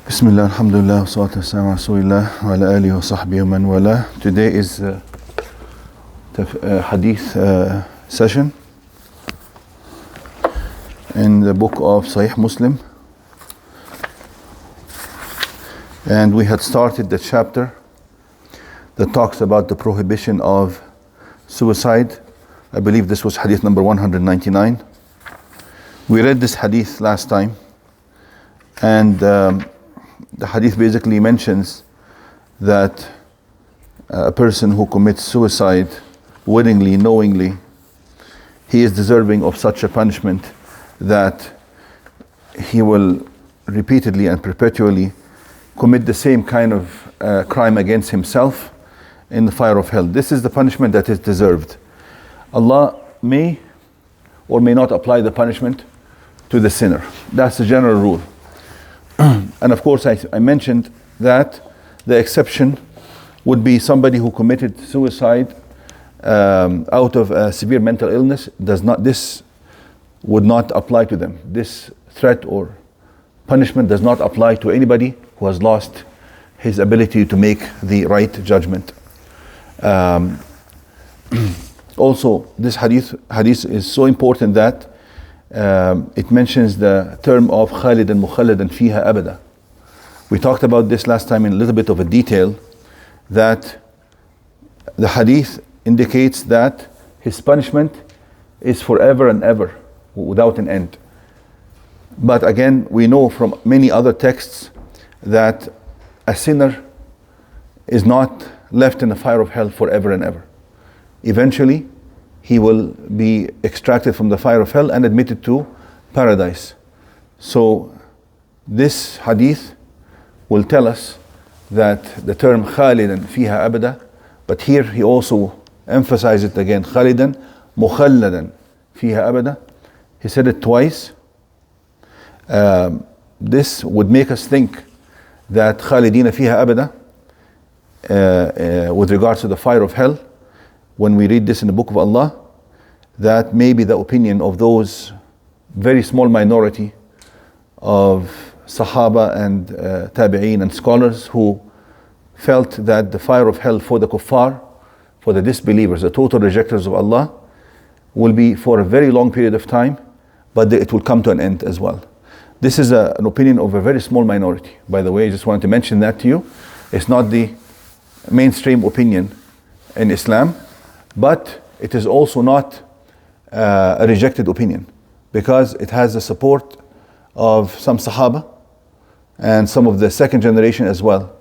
Bismillah, alhamdulillah, salatu wassalamu ala rasulillah wa ala alihi wa sahbihi wa man wala. Today is Hadith session in the book of Sahih Muslim, and we had started the chapter that talks about the prohibition of suicide. I believe this was Hadith number 199. We read this Hadith last time, and the Hadith basically mentions that a person who commits suicide willingly, knowingly, he is deserving of such a punishment that he will repeatedly and perpetually commit the same kind of crime against himself in the fire of hell. This is the punishment that is deserved. Allah may or may not apply the punishment to the sinner. That's the general rule. And of course, I mentioned that the exception would be somebody who committed suicide out of a severe mental illness. This would not apply to them. This threat or punishment does not apply to anybody who has lost his ability to make the right judgment. Also, this hadith is so important that it mentions the term of khalidan mukhalladan fiha abada. We talked about this last time in a little bit of a detail, that the hadith indicates that his punishment is forever and ever, without an end. But again, we know from many other texts that a sinner is not left in the fire of hell forever and ever. Eventually, he will be extracted from the fire of hell and admitted to paradise. So this hadith will tell us that the term khalidan fiha abada, but here he also emphasizes it again, khalidan mukhalladan fiha abada. He said it twice. This would make us think that khalidina fiha abada, with regards to the fire of hell, when we read this in the book of Allah, that may be the opinion of those very small minority of Sahaba and Tabi'een and scholars who felt that the fire of hell for the kuffar, for the disbelievers, the total rejectors of Allah, will be for a very long period of time, but it will come to an end as well. This is an opinion of a very small minority. By the way, I just wanted to mention that to you. It's not the mainstream opinion in Islam, but it is also not a rejected opinion, because it has the support of some Sahaba and some of the second generation as well.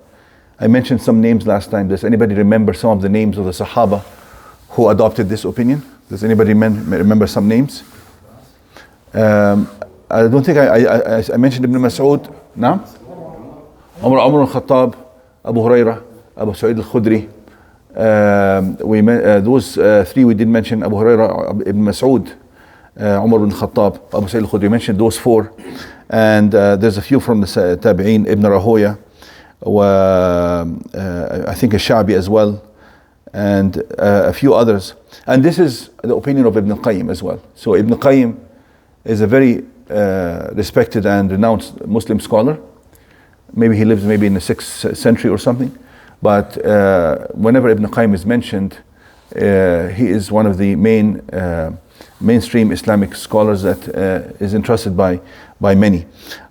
I mentioned some names last time. Does anybody remember some of the names of the Sahaba who adopted this opinion? Does anybody remember some names? I don't think I mentioned Ibn Mas'ud. No? Umar al-Khattab, Abu Hurairah, Abu Sa'id al-Khudri. Those three we did mention: Abu Hurairah, Ibn Mas'ud, Umar bin Khattab, Abu Sa'id al-Khudri. Mentioned those four, and there's a few from the Tabi'een, Ibn Rahoya, I think a Sha'bi as well, and a few others. And this is the opinion of Ibn Qayyim as well. So Ibn Qayyim is a very respected and renowned Muslim scholar. Maybe he lives in the 6th century or something. But whenever Ibn Qayyim is mentioned, he is one of the mainstream Islamic scholars that is entrusted by many.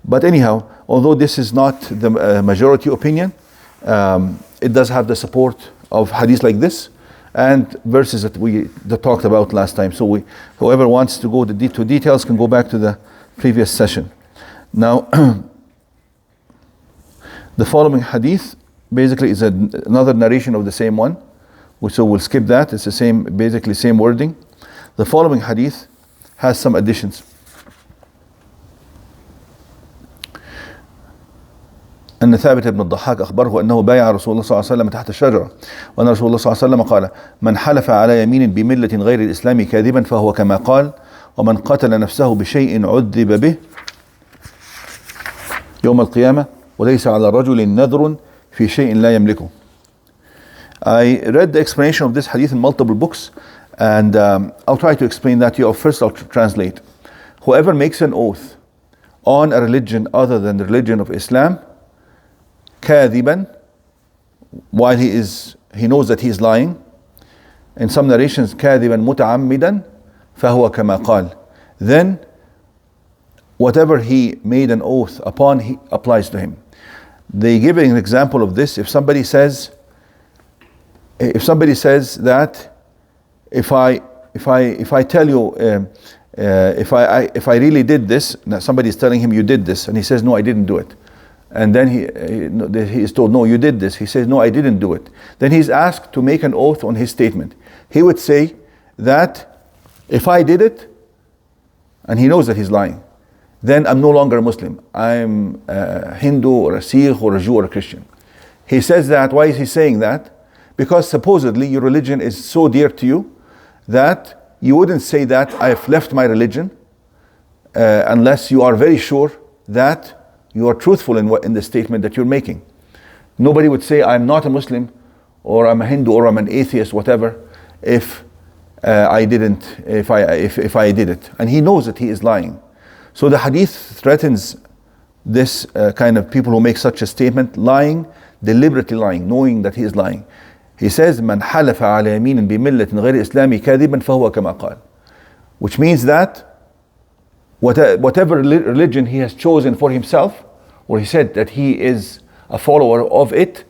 But anyhow, although this is not the majority opinion, it does have the support of hadith like this and verses that we talked about last time. So whoever wants to go to details can go back to the previous session. Now, the following hadith basically is another narration of the same one, so we'll skip that. It's the same, basically same wording. The following hadith has some additions. أن ثابت بن الضحاك أخبره أنه بايع رسول الله صلى الله عليه وسلم تحت الشجرة، وأن رسول الله صلى الله عليه وسلم قال: من حلف على يمين بملة غير الإسلام كاذبا فهو كما قال، ومن قتل نفسه بشيء عذب به يوم القيامة وليس على الرجل نذر في شيء لا يملكه. I read the explanation of this hadith in multiple books, and I'll try to explain that to you. First, I'll translate. Whoever makes an oath on a religion other than the religion of Islam, كاذبا, while he knows that he is lying. In some narrations, كاذبا متعمدا فهو كما قال. Then whatever he made an oath upon, he applies to him. They give an example of this. If somebody says that if I tell you if I really did this, somebody is telling him you did this, and he says no, I didn't do it, and then he is told no, you did this. He says no, I didn't do it. Then he's asked to make an oath on his statement. He would say that if I did it, and he knows that he's lying, then I'm no longer a Muslim. I'm a Hindu or a Sikh or a Jew or a Christian. He says that. Why is he saying that? Because supposedly your religion is so dear to you that you wouldn't say that I've left my religion unless you are very sure that you are truthful in the statement that you're making. Nobody would say I'm not a Muslim or I'm a Hindu or I'm an atheist, whatever, if I did it. And he knows that he is lying. So the hadith threatens this kind of people who make such a statement, lying, deliberately lying, knowing that he is lying. He says, "Man halafa ala yaminin bi millatin ghayri islami kadiban fahuwa kama qal," which means that whatever religion he has chosen for himself, or he said that he is a follower of it,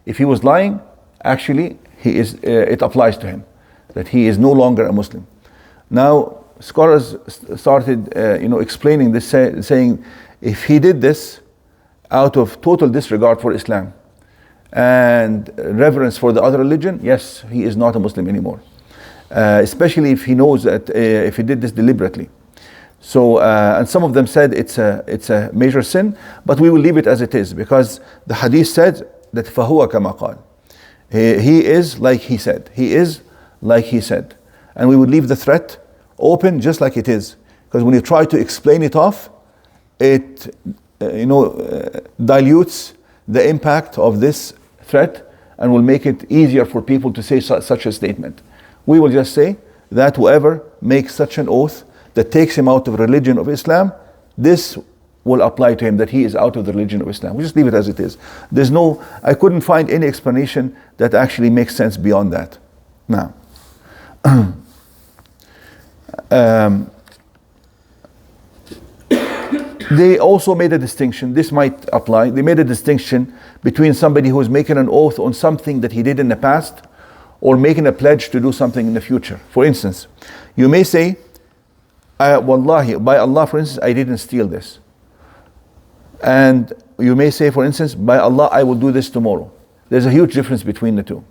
if he was lying, actually it applies to him, that he is no longer a Muslim. Now, scholars started explaining this, saying if he did this out of total disregard for Islam and reverence for the other religion, yes, he is not a Muslim anymore, especially if he knows that if he did this deliberately. So and some of them said it's a major sin, but we will leave it as it is, because the hadith said that فَهُوَ كَمَا قَالَ, he is like he said, and we would leave the threat open just like it is, because when you try to explain it off, it dilutes the impact of this threat and will make it easier for people to say such a statement. We will just say that whoever makes such an oath that takes him out of the religion of Islam, this will apply to him, that he is out of the religion of Islam. We just leave it as it is. I couldn't find any explanation that actually makes sense beyond that. Now, they also made a distinction, this might apply, they made a distinction between somebody who is making an oath on something that he did in the past or making a pledge to do something in the future. For instance, you may say, Wallahi, by Allah, for instance, I didn't steal this. And you may say, for instance, by Allah, I will do this tomorrow. There's a huge difference between the two.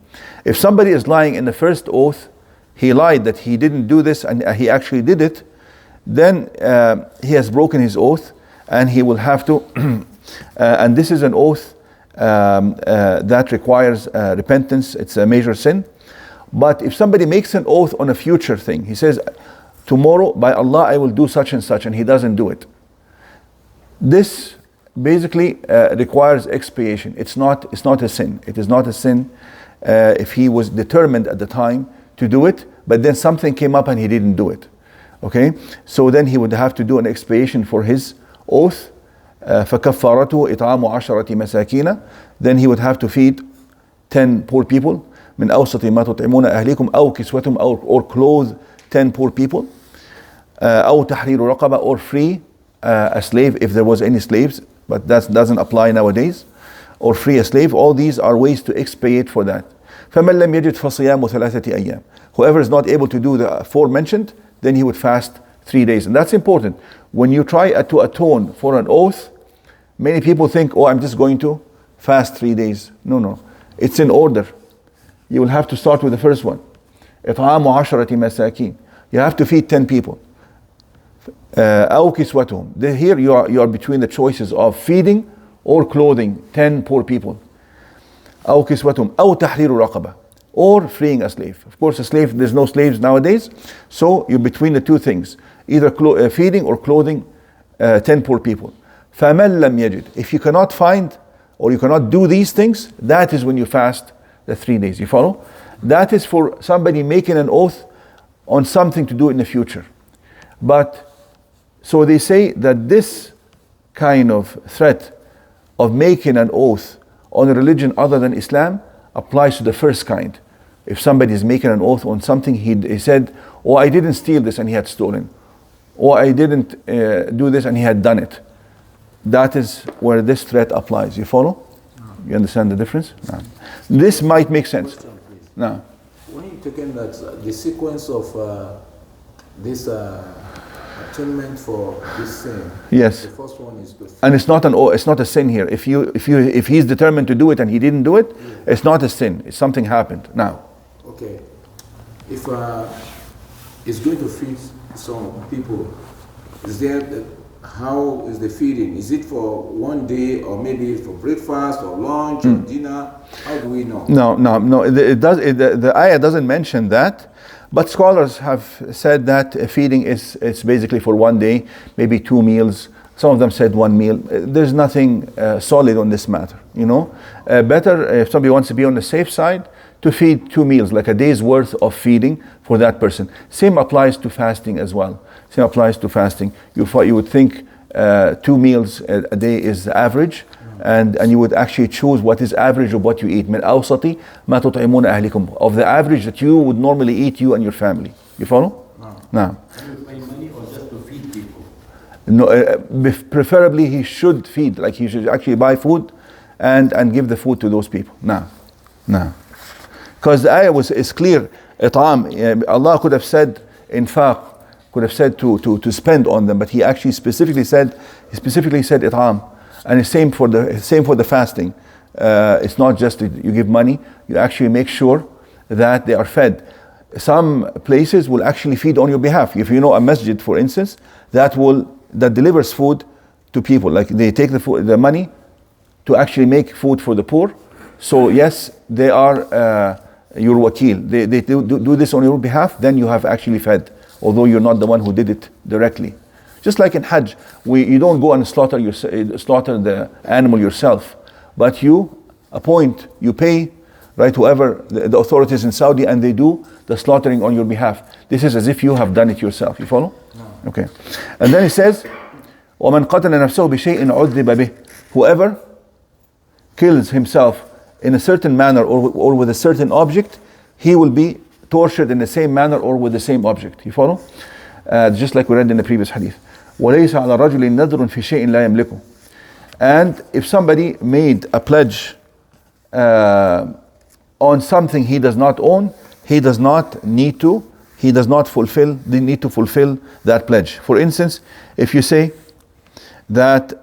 If somebody is lying in the first oath, he lied that he didn't do this and he actually did it, then he has broken his oath and he will have to, and this is an oath that requires repentance. It's a major sin. But if somebody makes an oath on a future thing, he says, tomorrow by Allah I will do such and such, and he doesn't do it, this basically requires expiation. It's not a sin. It is not a sin if he was determined at the time to do it, but then something came up and he didn't do it. Okay, so then he would have to do an expiation for his oath. فَكَفَّارَتُهُ إِطْعَامُ عَشَرَةِ مَسَاكِينَ, then he would have to feed 10 poor people. مِنْ أَوْسَطِ مَا تُطْعِمُونَ أَهْلِكُمْ أَوْ كِسْوَتُهُمْ, or clothe 10 poor people. أَوْ تَحْرِيرُ رَقَبَةٍ, or free a slave if there was any slaves, but that doesn't apply nowadays. Or free a slave. All these are ways to expiate for that. فَمَنْ لَمْ يَجِدْ فَصِيَامُ ثَلَاثَةِ أَيَّامٍ, whoever is not able to do the aforementioned, then he would fast 3 days. And that's important. When you try to atone for an oath, many people think, oh, I'm just going to fast 3 days. No. It's in order. You will have to start with the first one. إِطْعَامُ عَشَرَةِ مَسَاكِينَ, you have to feed 10 people. أَوْ كِسْوَتُهُمْ, here you are between the choices of feeding or clothing 10 poor people. أَوْ كِسْوَتُهُمْ أَوْ تَحْرِيرُ رَقَبَةٍ, or freeing a slave. Of course, a slave, there's no slaves nowadays, so you're between the two things, either feeding or clothing 10 poor people. فَمَنْ لَمْ يَجِدْ, if you cannot find or you cannot do these things, that is when you fast the 3 days. You follow? That is for somebody making an oath on something to do in the future. But so they say that this kind of threat of making an oath on a religion other than Islam applies to the first kind. If somebody is making an oath on something, he said, oh, I didn't steal this, and he had stolen. Or I didn't do this, and he had done it. That is where this threat applies. You follow? You understand the difference? No. This might make sense. Question, please. No. When you taken that the sequence of this atonement for this sin. Yes. The first one is the And it's not a sin here. If he's determined to do it and he didn't do it, it's not a sin. It's something happened. Now. Okay. If it's going to feed some people, how is the feeding? Is it for one day, or maybe for breakfast or lunch or dinner? How do we know? No. The ayah doesn't mention that, but scholars have said that feeding it's basically for one day, maybe 2 meals. Some of them said 1 meal. There's nothing solid on this matter. Better if somebody wants to be on the safe side, to feed 2 meals, like a day's worth of feeding for that person. Same applies to fasting as well. Same applies to fasting. You would think 2 meals a day is average, and you would actually choose what is average of what you eat. من أوسط ما تطعمون أهلكم, of the average that you would normally eat, you and your family. You follow? No. Can you pay money or just to feed people? No, preferably he should feed, like he should actually buy food and give the food to those people. No. Because the ayah is clear. It'am, Allah could have said infaq, could have said to spend on them, but he actually specifically said it'am. And it's same for the fasting. It's not just that you give money, you actually make sure that they are fed. Some places will actually feed on your behalf. If you know a masjid, for instance, that delivers food to people, like they take the money to actually make food for the poor. So yes, they are your wakil. They do this on your behalf, then you have actually fed, although you're not the one who did it directly. Just like in Hajj, you don't go and slaughter the animal yourself, but you pay, right, whoever, the authorities in Saudi, and they do the slaughtering on your behalf. This is as if you have done it yourself. You follow? No. Okay. And then he says, وَمَنْ قَتَلَ نَفْسَهُ بِشَيْءٍ عُذِّبَ بِهِ. Whoever kills himself in a certain manner or with a certain object, he will be tortured in the same manner or with the same object. You follow? Just like we read in the previous hadith. وَلَيْسَ عَلَى رَجُلٍ نَذْرٌ فِي شَيْءٍ لَا يَمْلِكُ. And if somebody made a pledge on something he does not own, he does not need to fulfill that pledge. For instance, if you say that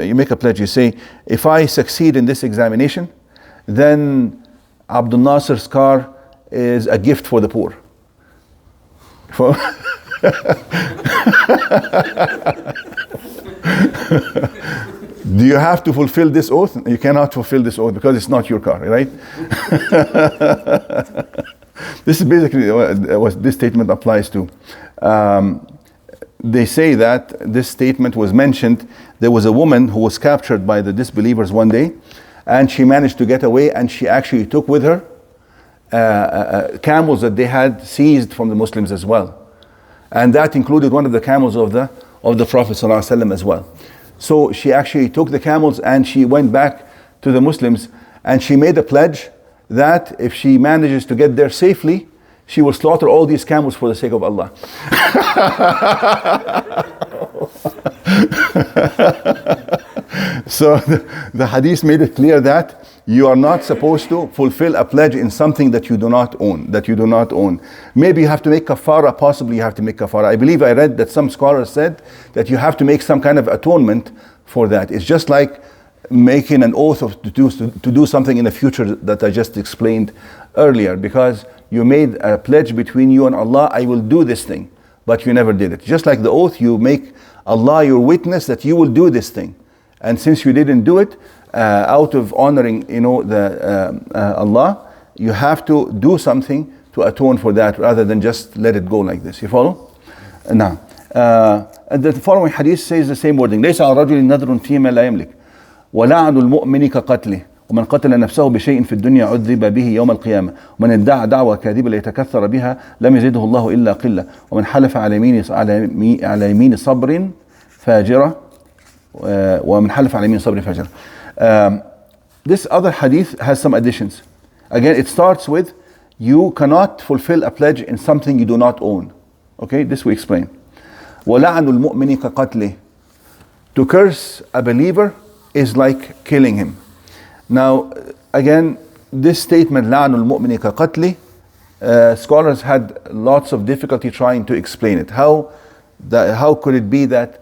you make a pledge, you say, if I succeed in this examination, then Abdul Nasser's car is a gift for the poor. Do you have to fulfill this oath? You cannot fulfill this oath because it's not your car, right? This is basically what this statement applies to. They say that this statement was mentioned. There was a woman who was captured by the disbelievers one day, and she managed to get away, and she actually took with her camels that they had seized from the Muslims as well. And that included one of the camels of the Prophet ﷺ as well. So she actually took the camels and she went back to the Muslims, and she made a pledge that if she manages to get there safely, she will slaughter all these camels for the sake of Allah. So the hadith made it clear that you are not supposed to fulfill a pledge in something that you do not own. Maybe you have to make kafara, possibly you have to make kafara. I believe I read that some scholars said that you have to make some kind of atonement for that. It's just like making an oath to do something in the future that I just explained earlier, because you made a pledge between you and Allah, I will do this thing, but you never did it. Just like the oath, you make Allah your witness that you will do this thing. And since you didn't do it, out of honoring, Allah, you have to do something to atone for that, rather than just let it go like this. You follow? Now, and the following hadith says the same wording. ليس على رجل نذر فيما لا يملك ولعن المؤمن كقتله ومن قتل نفسه بشيء في الدنيا عذب به يوم القيامة ومن ادعى دعوى كاذبة ليتكثر بها لم يزده الله إلا قلة ومن حلف على يمين صبر فاجرة ومن حلف على يمين صبر فجر. This other hadith has some additions. Again, it starts with you cannot fulfill a pledge in something you do not own. Okay, this we explain. وَلَعْنُ الْمُؤْمِنِ كَقَتْلِهِ. To curse a believer is like killing him. Now, again, this statement, لَعْنُ الْمُؤْمِنِ كَقَتْلِهِ, scholars had lots of difficulty trying to explain it. How could it be that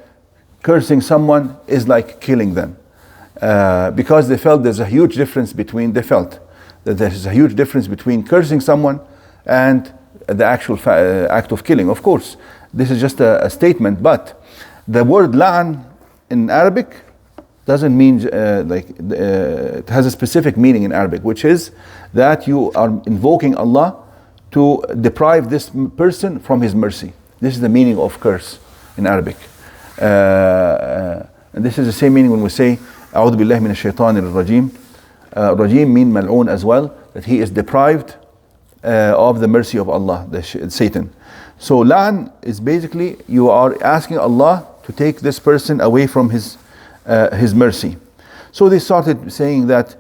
cursing someone is like killing them? Because they felt there's a huge difference between cursing someone and the actual act of killing. Of course, this is just a statement, but the word la'an in Arabic doesn't mean it has a specific meaning in Arabic, which is that you are invoking Allah to deprive this person from His mercy. This is the meaning of curse in Arabic. And this is the same meaning when we say أعوذ بالله من الشيطان الرجيم. Rajim mean mal'oon as well, that he is deprived of the mercy of Allah, Satan. So la'an is basically you are asking Allah to take this person away from his mercy. So they started saying that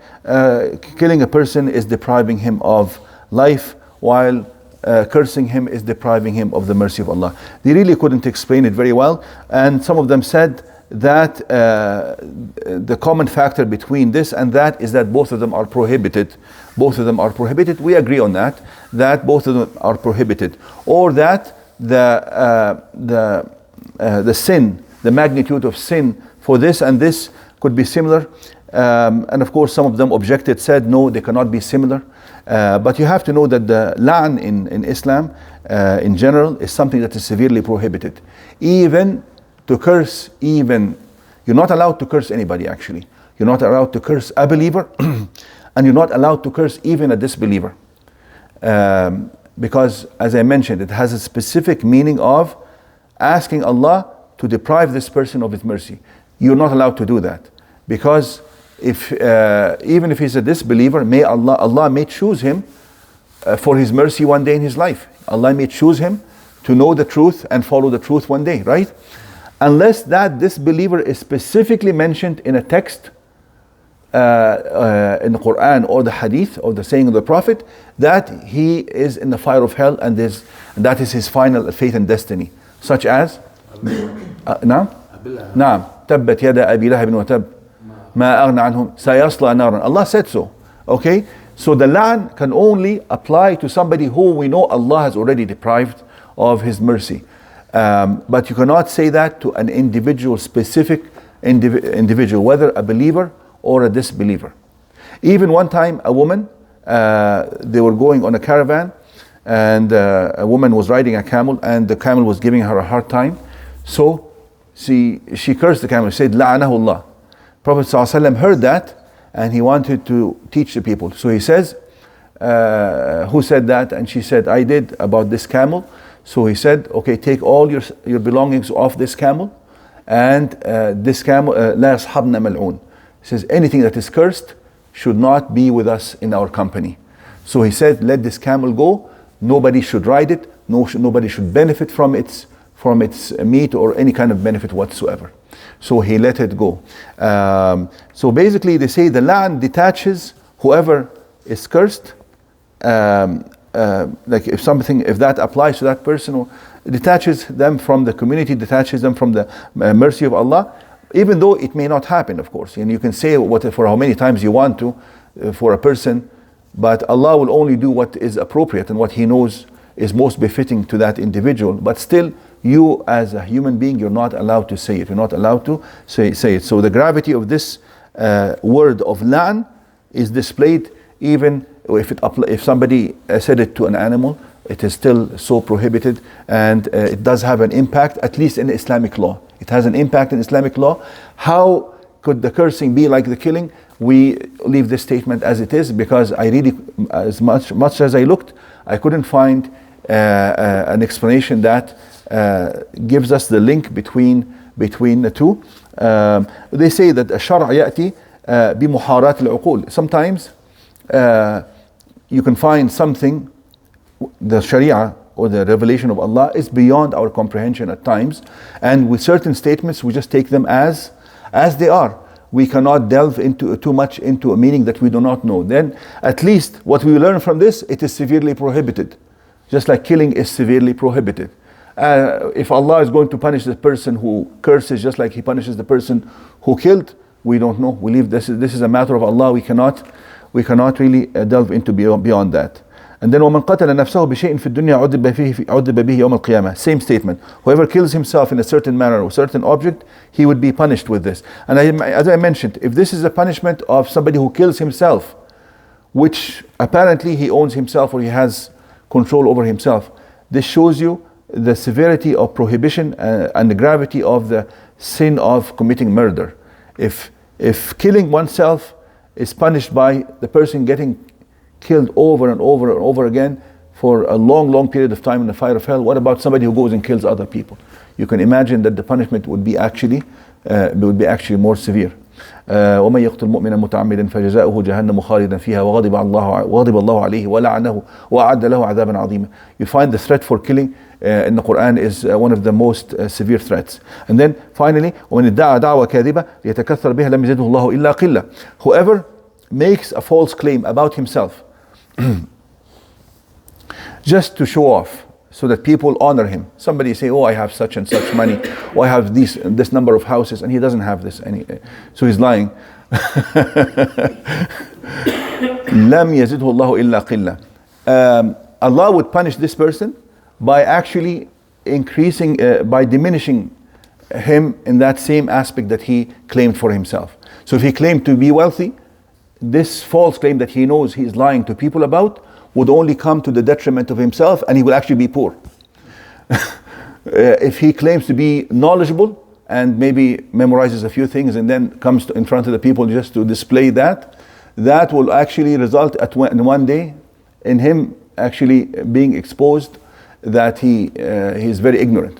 killing a person is depriving him of life, while cursing him is depriving him of the mercy of Allah. They really couldn't explain it very well, and some of them said that the common factor between this and that is that both of them are prohibited. Both of them are prohibited. We agree on that both of them are prohibited, or that the sin, the magnitude of sin for this and this could be similar. And of course, some of them objected, said no, they cannot be similar. But you have to know that the la'an in Islam in general is something that is severely prohibited. Even to curse, you're not allowed to curse anybody actually. You're not allowed to curse a believer and you're not allowed to curse even a disbeliever. Because as I mentioned, it has a specific meaning of asking Allah to deprive this person of His mercy. You're not allowed to do that. Because even if he's a disbeliever, Allah may choose him for His mercy one day in his life. Allah may choose him to know the truth and follow the truth one day, right? Unless that disbeliever is specifically mentioned in a text in the Quran or the Hadith or the saying of the Prophet that he is in the fire of hell and that is his final fate and destiny, such as نعم تبت يد أبي لهب وتب ما أغنى عنهم سيصلى نارا. Allah said so. Okay, so the la'an can only apply to somebody who we know Allah has already deprived of His mercy. But you cannot say that to an individual, specific individual, whether a believer or a disbeliever. Even one time a woman, they were going on a caravan and a woman was riding a camel and the camel was giving her a hard time. So she cursed the camel, she said la'anahu Allah. Prophet ﷺ heard that and he wanted to teach the people. So he says, who said that? And she said, I did, about this camel. So he said, okay, take all your belongings off this camel, and this camel, لا يصحبنا ملعون. He says, anything that is cursed should not be with us in our company. So he said, let this camel go. Nobody should ride it. Nobody should benefit from its meat or any kind of benefit whatsoever. So he let it go. So basically they say the la'an detaches whoever is cursed. Like if that applies to that person, or detaches them from the community, detaches them from the mercy of Allah, even though it may not happen, of course. And you can say for how many times you want to for a person, but Allah will only do what is appropriate and what He knows is most befitting to that individual. But still, you as a human being, you're not allowed to say it. You're not allowed to say it. So the gravity of this word of la'an is displayed even if somebody said it to an animal. It is still so prohibited, and it does have an impact, at least in Islamic law. It has an impact in Islamic law. How could the cursing be like the killing? We leave this statement as it is, because I really, as much as I looked, I couldn't find an explanation that gives us the link between the two. They say that الشرع يأتي بمحارات العقول. Sometimes you can find something, the Sharia or the revelation of Allah is beyond our comprehension at times, and with certain statements we just take them as as they are. We cannot delve into too much into a meaning that we do not know. Then at least what we learn from this, it is severely prohibited. Just like killing is severely prohibited. If Allah is going to punish the person who curses just like He punishes the person who killed, we don't know. We leave this is a matter of Allah. We cannot really delve into beyond that. And then وَمَنْ قَتَلَ نَفْسَهُ بِشَيْءٍ فِي الدُّنْيَا عُذِّبَ بِهِ يَوْمَ الْقِيَامَةِ. Same statement. Whoever kills himself in a certain manner or certain object, he would be punished with this. And as I mentioned, if this is a punishment of somebody who kills himself, which apparently he owns himself or he has control over himself, this shows you the severity of prohibition and the gravity of the sin of committing murder. If killing oneself is punished by the person getting killed over and over and over again for a long period of time in the fire of hell, what about somebody who goes and kills other people? You can imagine that the punishment would be actually more severe. ومن يقتل مؤمنا متعمدا فجزاؤه جهنم خالدا فيها وغضب الله عليه ولعنه وأعد له عذابا عظيما. You find the threat for killing in the Quran is one of the most severe threats. And then finally, ومن ادعى دعوى كاذبة ليتكثر بها لم يزده الله إلا قلة. Whoever makes a false claim about himself just to show off, so that people honor him. Somebody say, oh, I have such and such money, or I have this number of houses, and he doesn't have this, so he's lying. لم يزده الله إلا قلة. Allah would punish this person by actually by diminishing him in that same aspect that he claimed for himself. So if he claimed to be wealthy, this false claim that he knows he is lying to people about would only come to the detriment of himself, and he will actually be poor. If he claims to be knowledgeable and maybe memorizes a few things and then comes in front of the people just to display that will actually result in one day in him actually being exposed that he is very ignorant.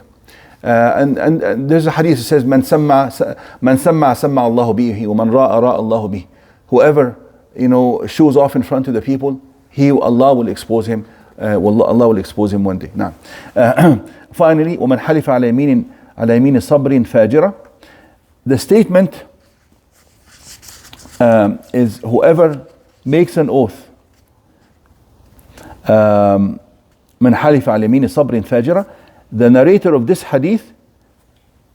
And there's a hadith that says, "Man samma Allahu bihi, wa man ra'a Allahu bihi." Whoever shows off in front of the people, Allah will expose him. Allah will expose him one day. Now, finally, وَمَنْ حَلِفَ عَلَى يَمِينِ صَبْرٍ فَاجِرَةٍ. The statement is whoever makes an oath. مَنْ حَلِفَ عَلى يَمِينِ صَبْرٍ فَاجِرَةٍ. The narrator of this hadith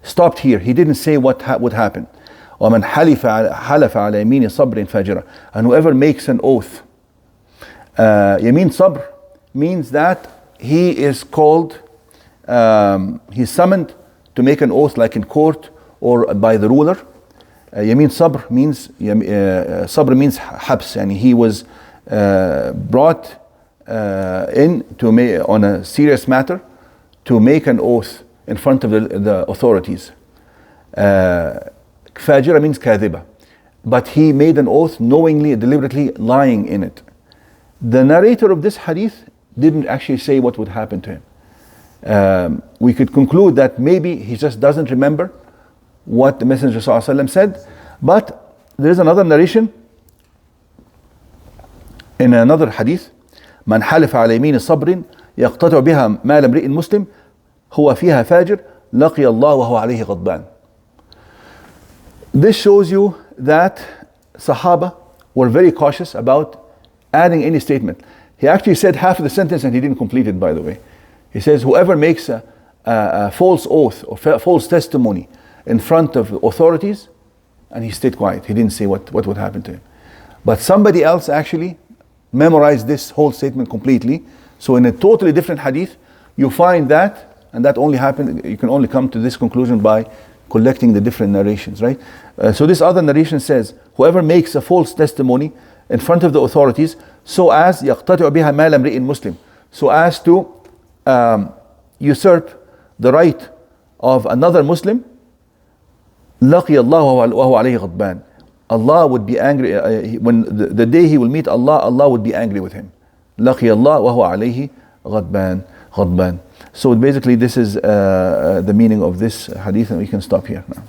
stopped here. He didn't say what would happen. وَمَنْ حَلَفَ عَلَى يَمِينِ صَبْرٍ فَاجِرَةٍ. And whoever makes an oath. Yamin sabr means that he is called, he's summoned to make an oath like in court or by the ruler. Yamin sabr means habs, and he was brought in on a serious matter to make an oath in front of the authorities. Fajira means kadhiba, but he made an oath knowingly, deliberately lying in it. The narrator of this hadith didn't actually say what would happen to him. We could conclude that maybe he just doesn't remember what the Messenger ﷺ said, but there is another narration in another hadith. من حلف على يمين صبر يقتطع بها مال امرئ مسلم هو فيها فاجر لقي الله وهو عليه غضبان. This shows you that Sahaba were very cautious about adding any statement. He actually said half of the sentence and he didn't complete it, by the way. He says, whoever makes a false oath or false testimony in front of authorities, and he stayed quiet. He didn't say what would happen to him. But somebody else actually memorized this whole statement completely. So in a totally different hadith, you find that, and that only happened, you can only come to this conclusion by collecting the different narrations, right? So this other narration says, whoever makes a false testimony in front of the authorities, so as يقتطع بها مال امرئ مسلم, so as to usurp the right of another Muslim, لقي الله وهو عليه غضبان. Allah would be angry when the day he will meet Allah. Allah would be angry with him. لقي الله وهو عليه غضبان. So basically, this is the meaning of this hadith, and we can stop here now.